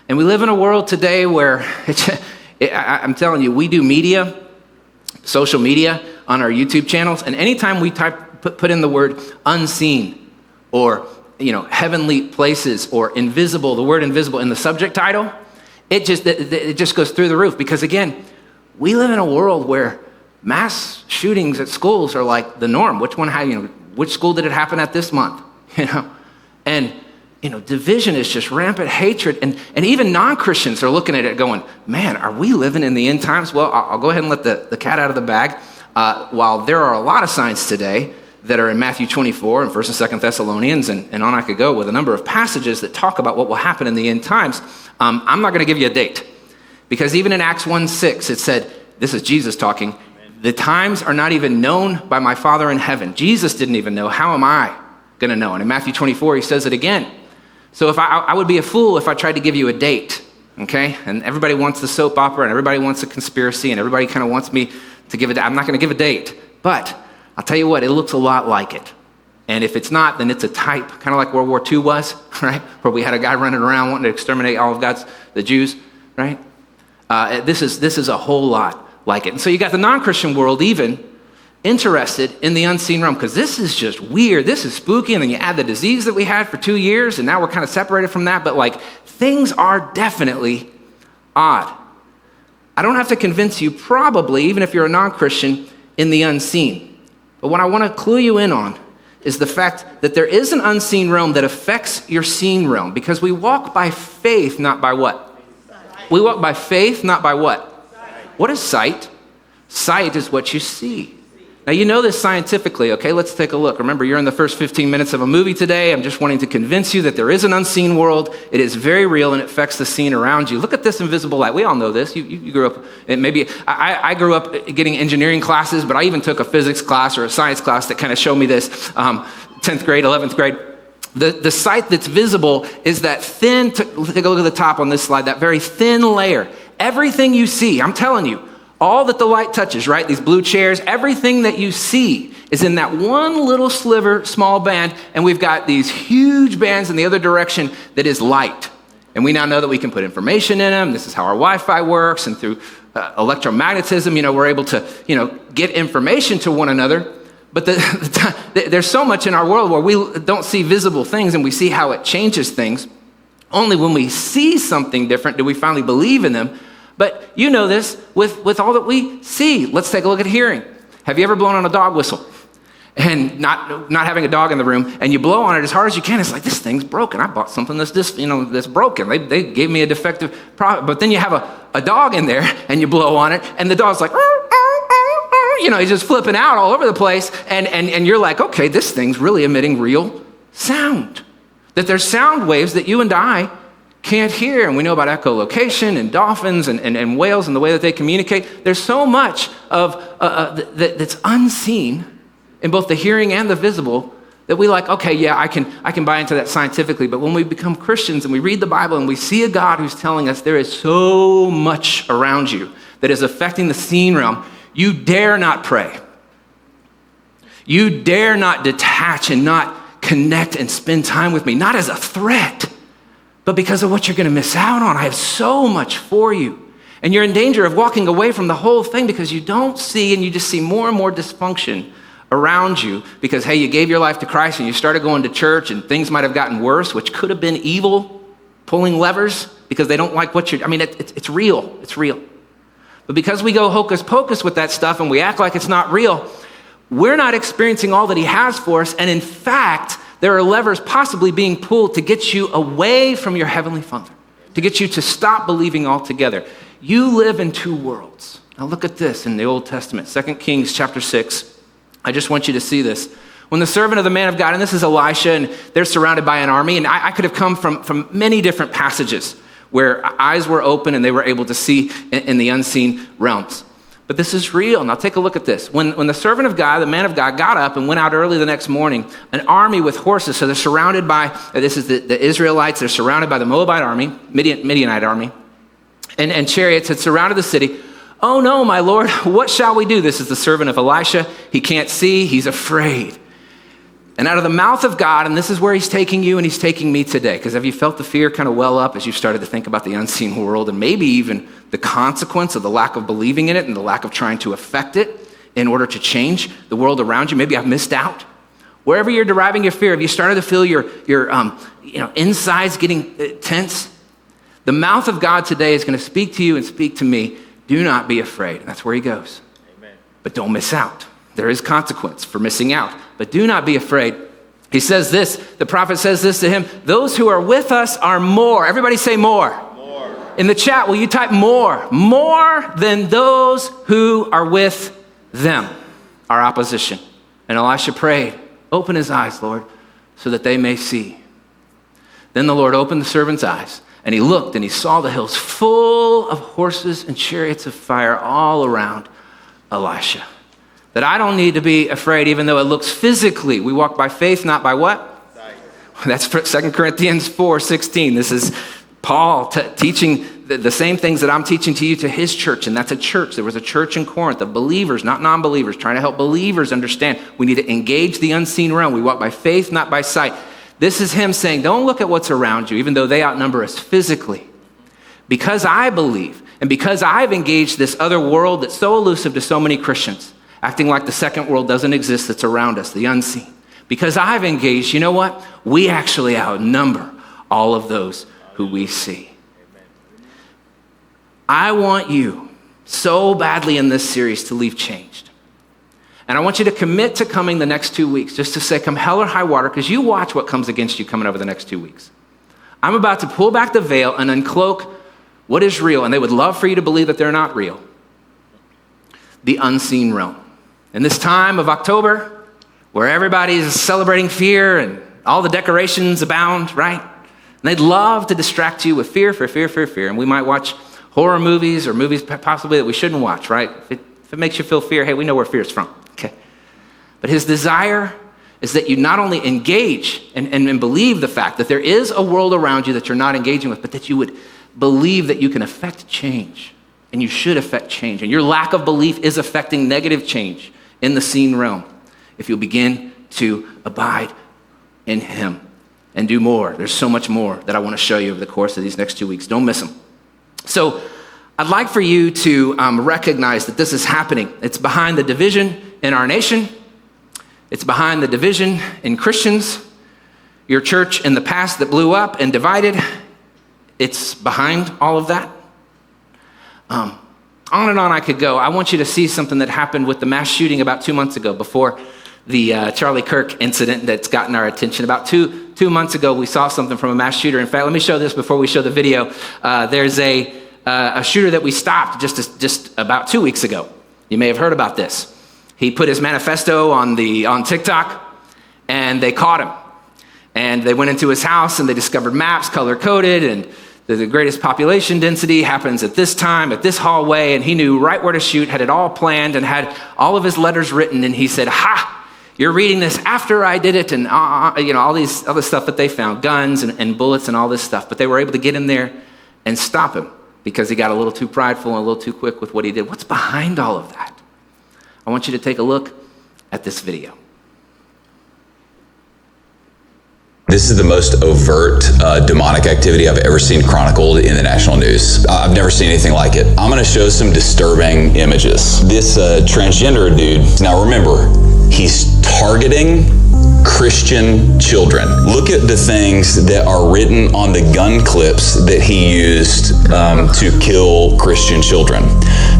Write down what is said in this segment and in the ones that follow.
And we live in a world today where, I'm telling you, we do media, social media on our YouTube channels, and anytime we put in the word unseen or heavenly places or invisible, the word invisible in the subject title, it just goes through the roof. Because again, we live in a world where mass shootings at schools are like the norm. Which school did it happen at this month? And division is just rampant hatred. And even non-Christians are looking at it going, man, are we living in the end times? Well, I'll go ahead and let the cat out of the bag. While there are a lot of signs today that are in Matthew 24 and 1st and 2nd Thessalonians, and on I could go with a number of passages that talk about what will happen in the end times, I'm not going to give you a date. Because even in Acts 1:6, it said, this is Jesus talking, the times are not even known by my Father in heaven. Jesus didn't even know. How am I going to know? And in Matthew 24, he says it again. So if I would be a fool if I tried to give you a date, okay? And everybody wants the soap opera, and everybody wants a conspiracy, and everybody kind of wants me to give it. I'm not going to give a date, but I'll tell you what, it looks a lot like it. And if it's not, then it's a type, kind of like World War II was, right? Where we had a guy running around wanting to exterminate all of the Jews, right? This is a whole lot like it. And so you got the non-Christian world even interested in the unseen realm, because this is just weird. This is spooky. And then you add the disease that we had for 2 years, and now we're kind of separated from that. But things are definitely odd. I don't have to convince you, probably, even if you're a non-Christian, in the unseen. But what I want to clue you in on is the fact that there is an unseen realm that affects your seen realm, because we walk by faith, not by what? Sight. We walk by faith, not by what? Sight. What is sight? Sight is what you see. Now, you know this scientifically, okay? Let's take a look. Remember, you're in the first 15 minutes of a movie today. I'm just wanting to convince you that there is an unseen world. It is very real, and it affects the scene around you. Look at this invisible light. We all know this. You grew up, and maybe I grew up getting engineering classes, but I even took a physics class or a science class that kind of showed me this, 10th grade, 11th grade. The sight that's visible is that thin, take a look at the top on this slide, that very thin layer. Everything you see, I'm telling you, all that the light touches, right? These blue chairs, everything that you see is in that one little sliver, small band, and we've got these huge bands in the other direction that is light. And we now know that we can put information in them. This is how our Wi-Fi works, and through electromagnetism, we're able to, get information to one another. But there's so much in our world where we don't see visible things, and we see how it changes things. Only when we see something different do we finally believe in them. But you know this with all that we see. Let's take a look at hearing. Have you ever blown on a dog whistle? And not having a dog in the room, and you blow on it as hard as you can. It's like, this thing's broken. I bought something that's broken. They gave me a defective product. But then you have a dog in there, and you blow on it, and the dog's like, he's just flipping out all over the place. And you're like, okay, this thing's really emitting real sound. That there's sound waves that you and I can't hear. And we know about echolocation and dolphins and whales and the way that they communicate. There's so much of that's unseen in both the hearing and the visible that we okay, yeah, I can buy into that scientifically. But when we become Christians and we read the Bible and we see a God who's telling us there is so much around you that is affecting the seen realm, you dare not pray. You dare not detach and not connect and spend time with me, not as a threat, but because of what you're going to miss out on. I have so much for you. And you're in danger of walking away from the whole thing because you don't see, and you just see more and more dysfunction around you because, hey, you gave your life to Christ and you started going to church, and things might have gotten worse, which could have been evil pulling levers because they don't like what you're, it's real. It's real. But because we go hocus pocus with that stuff and we act like it's not real, we're not experiencing all that he has for us. And in fact, there are levers possibly being pulled to get you away from your heavenly Father, to get you to stop believing altogether. You live in two worlds. Now look at this in the Old Testament, 2 Kings chapter 6. I just want you to see this. When the servant of the man of God, and this is Elisha, and they're surrounded by an army, and I could have come from many different passages where eyes were open and they were able to see in the unseen realms. But this is real. Now take a look at this. When the servant of God, the man of God, got up and went out early the next morning, an army with horses, so they're surrounded by, this is the Israelites, they're surrounded by the Moabite army, Midianite army, and chariots had surrounded the city. Oh no, my Lord, what shall we do? This is the servant of Elisha. He can't see, he's afraid. And out of the mouth of God, and this is where he's taking you and he's taking me today, because have you felt the fear kind of well up as you've started to think about the unseen world and maybe even the consequence of the lack of believing in it and the lack of trying to affect it in order to change the world around you? Maybe I've missed out. Wherever you're deriving your fear, have you started to feel your insides getting tense? The mouth of God today is going to speak to you and speak to me. Do not be afraid. And that's where he goes. Amen. But don't miss out. There is consequence for missing out. But do not be afraid. He says this, the prophet says this to him, those who are with us are more. Everybody say more. More. In the chat, will you type more? More than those who are with them, our opposition. And Elisha prayed, open his eyes, Lord, so that they may see. Then the Lord opened the servant's eyes, and he looked and he saw the hills full of horses and chariots of fire all around Elisha. That I don't need to be afraid, even though it looks physically. We walk by faith, not by what? Sight. That's 2 Corinthians 4:16. This is Paul teaching the same things that I'm teaching to you to his church, and that's a church. There was a church in Corinth of believers, not non-believers, trying to help believers understand we need to engage the unseen realm. We walk by faith, not by sight. This is him saying, don't look at what's around you, even though they outnumber us physically. Because I believe, and because I've engaged this other world that's so elusive to so many Christians, acting like the second world doesn't exist that's around us, the unseen. Because I've engaged, you know what? We actually outnumber all of those who we see. I want you so badly in this series to leave changed. And I want you to commit to coming the next 2 weeks, just to say, come hell or high water, because you watch what comes against you coming over the next 2 weeks. I'm about to pull back the veil and uncloak what is real, and they would love for you to believe that they're not real. The unseen realm. In this time of October, where everybody's celebrating fear and all the decorations abound, right? And they'd love to distract you with fear. And we might watch horror movies or movies possibly that we shouldn't watch, right? If it makes you feel fear, hey, we know where fear is from, okay? But his desire is that you not only engage and believe the fact that there is a world around you that you're not engaging with, but that you would believe that you can affect change, and you should affect change. And your lack of belief is affecting negative change in the seen realm if you'll begin to abide in him and do more. There's so much more that I want to show you over the course of these next 2 weeks. Don't miss them. So I'd like for you to recognize that this is happening. It's behind the division in our nation. It's behind the division in Christians. Your church in the past that blew up and divided, it's behind all of that. On and on I could go. I want you to see something that happened with the mass shooting about 2 months ago, before the Charlie Kirk incident that's gotten our attention. About two months ago, we saw something from a mass shooter. In fact, let me show this before we show the video. There's a shooter that we stopped just about 2 weeks ago. You may have heard about this. He put his manifesto on TikTok, and they caught him. And they went into his house, and they discovered maps, color-coded, and the greatest population density happens at this time, at this hallway, and he knew right where to shoot, had it all planned, and had all of his letters written, and he said, ha, you're reading this after I did it, and all this other stuff that they found, guns and bullets and all this stuff, but they were able to get in there and stop him because he got a little too prideful and a little too quick with what he did. What's behind all of that? I want you to take a look at this video. This is the most overt demonic activity I've ever seen chronicled in the national news. I've never seen anything like it. I'm going to show some disturbing images. This transgender dude, now remember, he's targeting Christian children. Look at the things that are written on the gun clips that he used to kill Christian children.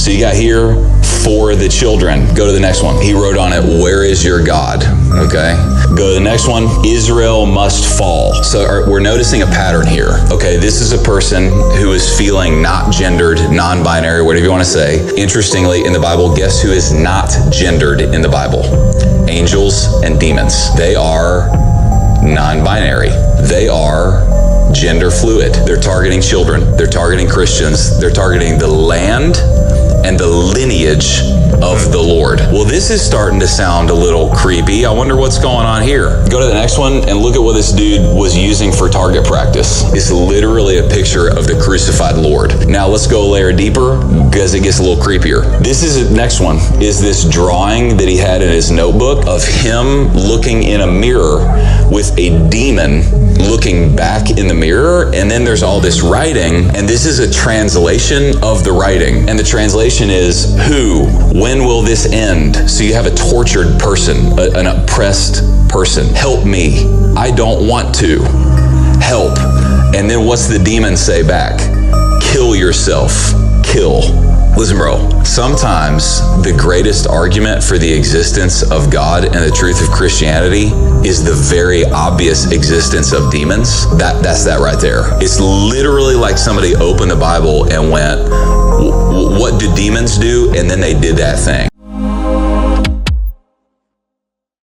So you got here, for the children. Go to the next one. He wrote on it, where is your God? Okay. Go to the next one. Israel must fall. So we're noticing a pattern here. Okay, this is a person who is feeling not gendered, non-binary, whatever you want to say. Interestingly, in the Bible, guess who is not gendered in the Bible? Angels and demons. They are non-binary. They are gender fluid. They're targeting children. They're targeting Christians. They're targeting the land and the lineage of the Lord. Well, this is starting to sound a little creepy. I wonder what's going on here. Go to the next one and look at what this dude was using for target practice. It's literally a picture of the crucified Lord. Now let's go a layer deeper because it gets a little creepier. This is the next one, is this drawing that he had in his notebook of him looking in a mirror with a demon looking back in the mirror, and then there's all this writing, and this is a translation of the writing, and the translation is, who, when will this end? So you have a tortured person, an oppressed person. Help me, I don't want to. Help. And then what's the demon say back? Kill yourself. Kill. Listen, bro, sometimes the greatest argument for the existence of God and the truth of Christianity is the very obvious existence of demons. That's that right there. It's literally like somebody opened the Bible and went, what do demons do? And then they did that thing.